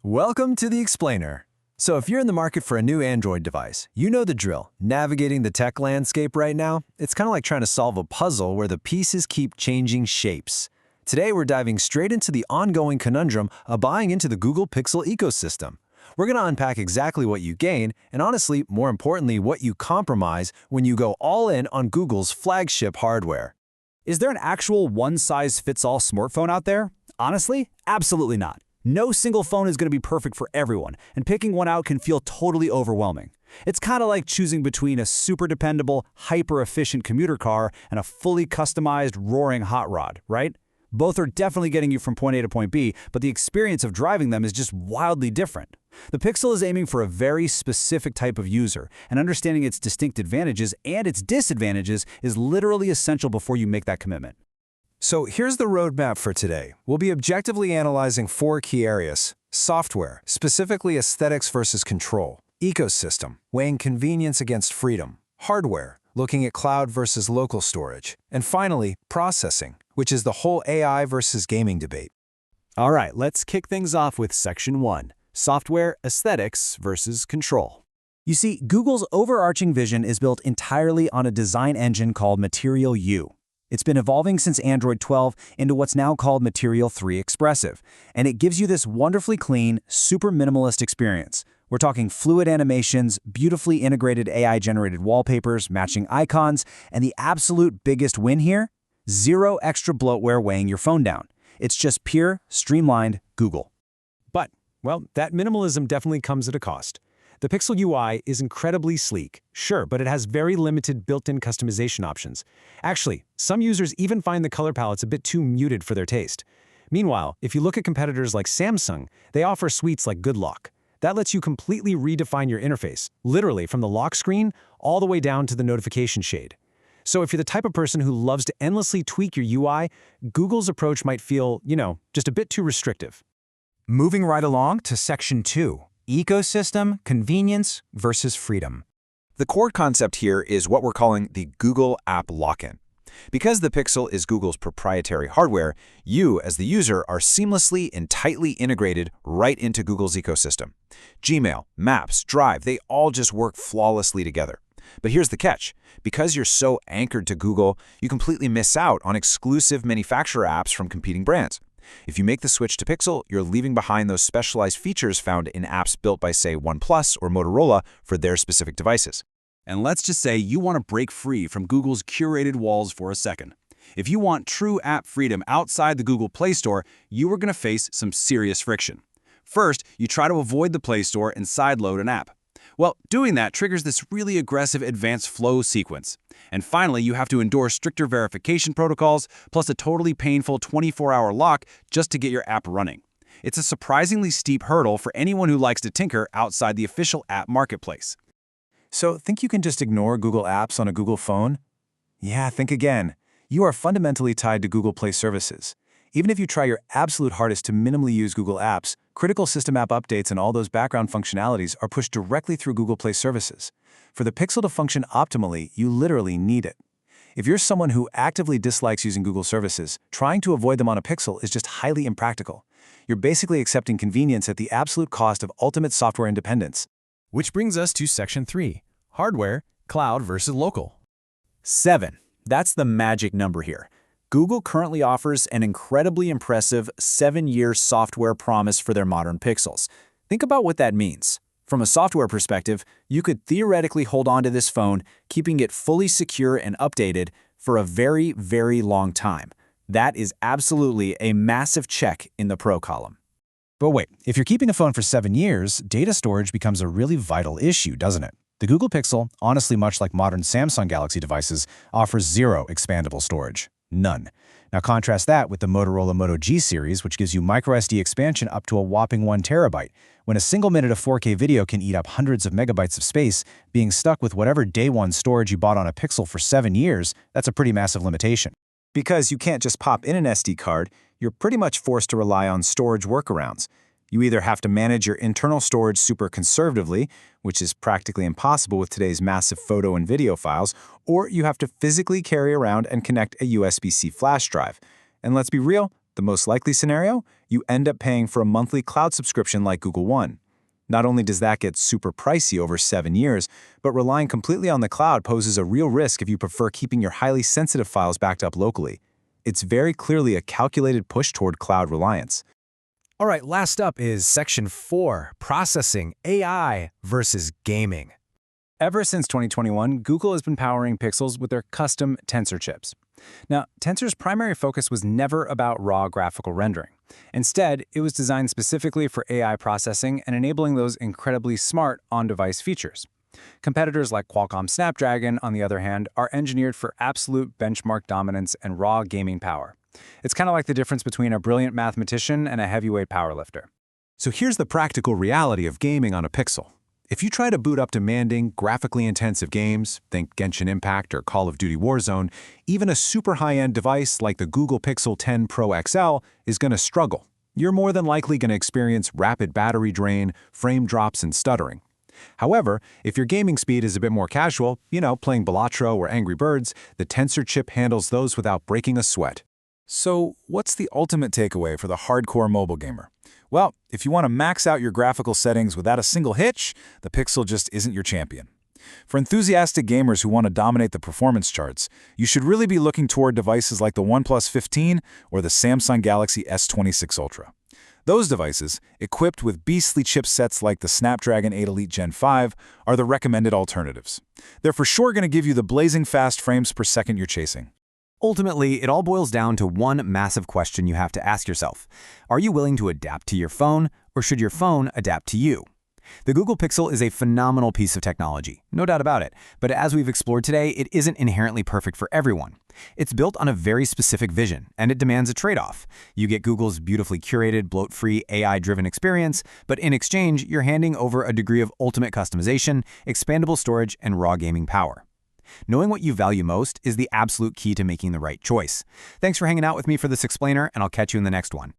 Welcome to the Explainer. So if you're in the market for a new Android device, you know the drill. Navigating the tech landscape right now, it's kind of like trying to solve a puzzle where the pieces keep changing shapes. Today, we're diving straight into the ongoing conundrum of buying into the Google Pixel ecosystem. We're going to unpack exactly what you gain, and honestly, more importantly, what you compromise when you go all in on Google's flagship hardware. Is there an actual one-size-fits-all smartphone out there? Honestly, absolutely not. No single phone is going to be perfect for everyone, and picking one out can feel totally overwhelming. It's kind of like choosing between a super dependable, hyper-efficient commuter car and a fully customized, roaring hot rod, right? Both are definitely getting you from point A to point B, but the experience of driving them is just wildly different. The Pixel is aiming for a very specific type of user, and understanding its distinct advantages and its disadvantages is literally essential before you make that commitment. So here's the roadmap for today. We'll be objectively analyzing 4 key areas: software, specifically aesthetics versus control; ecosystem, weighing convenience against freedom; hardware, looking at cloud versus local storage; and finally, processing, which is the whole AI versus gaming debate. All right, let's kick things off with Section 1, software, aesthetics versus control. You see, Google's overarching vision is built entirely on a design engine called Material U. It's been evolving since Android 12 into what's now called Material 3 Expressive, and it gives you this wonderfully clean, super minimalist experience. We're talking fluid animations, beautifully integrated AI-generated wallpapers, matching icons, and the absolute biggest win here? Zero extra bloatware weighing your phone down. It's just pure, streamlined Google. But, well, that minimalism definitely comes at a cost. The Pixel UI is incredibly sleek, sure, but it has very limited built-in customization options. Actually, some users even find the color palettes a bit too muted for their taste. Meanwhile, if you look at competitors like Samsung, they offer suites like Good Lock. That lets you completely redefine your interface, literally from the lock screen all the way down to the notification shade. So if you're the type of person who loves to endlessly tweak your UI, Google's approach might feel, just a bit too restrictive. Moving right along to Section 2. Ecosystem, convenience versus freedom. The core concept here is what we're calling the Google App Lock-in. Because the Pixel is Google's proprietary hardware, you, as the user, are seamlessly and tightly integrated right into Google's ecosystem. Gmail, Maps, Drive, they all just work flawlessly together. But here's the catch. Because you're so anchored to Google, you completely miss out on exclusive manufacturer apps from competing brands. If you make the switch to Pixel, you're leaving behind those specialized features found in apps built by, say, OnePlus or Motorola for their specific devices. And let's just say you want to break free from Google's curated walls for a second. If you want true app freedom outside the Google Play Store, you are going to face some serious friction. First, you try to avoid the Play Store and sideload an app. Well, doing that triggers this really aggressive advanced flow sequence. And finally, you have to endure stricter verification protocols, plus a totally painful 24-hour lock just to get your app running. It's a surprisingly steep hurdle for anyone who likes to tinker outside the official app marketplace. So, think you can just ignore Google Apps on a Google phone? Yeah, think again. You are fundamentally tied to Google Play services. Even if you try your absolute hardest to minimally use Google Apps, critical system app updates and all those background functionalities are pushed directly through Google Play services. For the Pixel to function optimally, you literally need it. If you're someone who actively dislikes using Google services, trying to avoid them on a Pixel is just highly impractical. You're basically accepting convenience at the absolute cost of ultimate software independence. Which brings us to Section 3, hardware, cloud versus local. 7. That's the magic number here. Google currently offers an incredibly impressive 7-year software promise for their modern Pixels. Think about what that means. From a software perspective, you could theoretically hold on to this phone, keeping it fully secure and updated for a very, very long time. That is absolutely a massive check in the Pro column. But wait, if you're keeping a phone for 7 years, data storage becomes a really vital issue, doesn't it? The Google Pixel, honestly much like modern Samsung Galaxy devices, offers 0 expandable storage. None. Now contrast that with the Motorola Moto G series, which gives you microSD expansion up to a whopping 1 terabyte. When a single minute of 4K video can eat up hundreds of megabytes of space, being stuck with whatever day one storage you bought on a Pixel for 7 years, that's a pretty massive limitation. Because you can't just pop in an SD card, you're pretty much forced to rely on storage workarounds. You either have to manage your internal storage super conservatively, which is practically impossible with today's massive photo and video files, or you have to physically carry around and connect a USB-C flash drive. And let's be real, the The most likely scenario? You end up paying for a monthly cloud subscription like Google One. Not only does that get super pricey over 7 years, but relying completely on the cloud poses a real risk if you prefer keeping your highly sensitive files backed up locally. It's very clearly a calculated push toward cloud reliance. All right, last up is Section 4, Processing, AI versus Gaming. Ever since 2021, Google has been powering Pixels with their custom Tensor chips. Now, Tensor's primary focus was never about raw graphical rendering. Instead, it was designed specifically for AI processing and enabling those incredibly smart on-device features. Competitors like Qualcomm Snapdragon, on the other hand, are engineered for absolute benchmark dominance and raw gaming power. It's kind of like the difference between a brilliant mathematician and a heavyweight powerlifter. So here's the practical reality of gaming on a Pixel. If you try to boot up demanding, graphically intensive games, think Genshin Impact or Call of Duty Warzone, even a super high-end device like the Google Pixel 10 Pro XL is going to struggle. You're more than likely going to experience rapid battery drain, frame drops, and stuttering. However, if your gaming speed is a bit more casual, playing Balatro or Angry Birds, the Tensor chip handles those without breaking a sweat. So, what's the ultimate takeaway for the hardcore mobile gamer? Well, if you want to max out your graphical settings without a single hitch, the Pixel just isn't your champion. For enthusiastic gamers who want to dominate the performance charts, you should really be looking toward devices like the OnePlus 15 or the Samsung Galaxy S26 Ultra. Those devices, equipped with beastly chipsets like the Snapdragon 8 Elite Gen 5, are the recommended alternatives. They're for sure going to give you the blazing fast frames per second you're chasing. Ultimately, it all boils down to one massive question you have to ask yourself. Are you willing to adapt to your phone, or should your phone adapt to you? The Google Pixel is a phenomenal piece of technology, no doubt about it, but as we've explored today, it isn't inherently perfect for everyone. It's built on a very specific vision, and it demands a trade-off. You get Google's beautifully curated, bloat-free, AI-driven experience, but in exchange, you're handing over a degree of ultimate customization, expandable storage, and raw gaming power. Knowing what you value most is the absolute key to making the right choice. Thanks for hanging out with me for this explainer, and I'll catch you in the next one.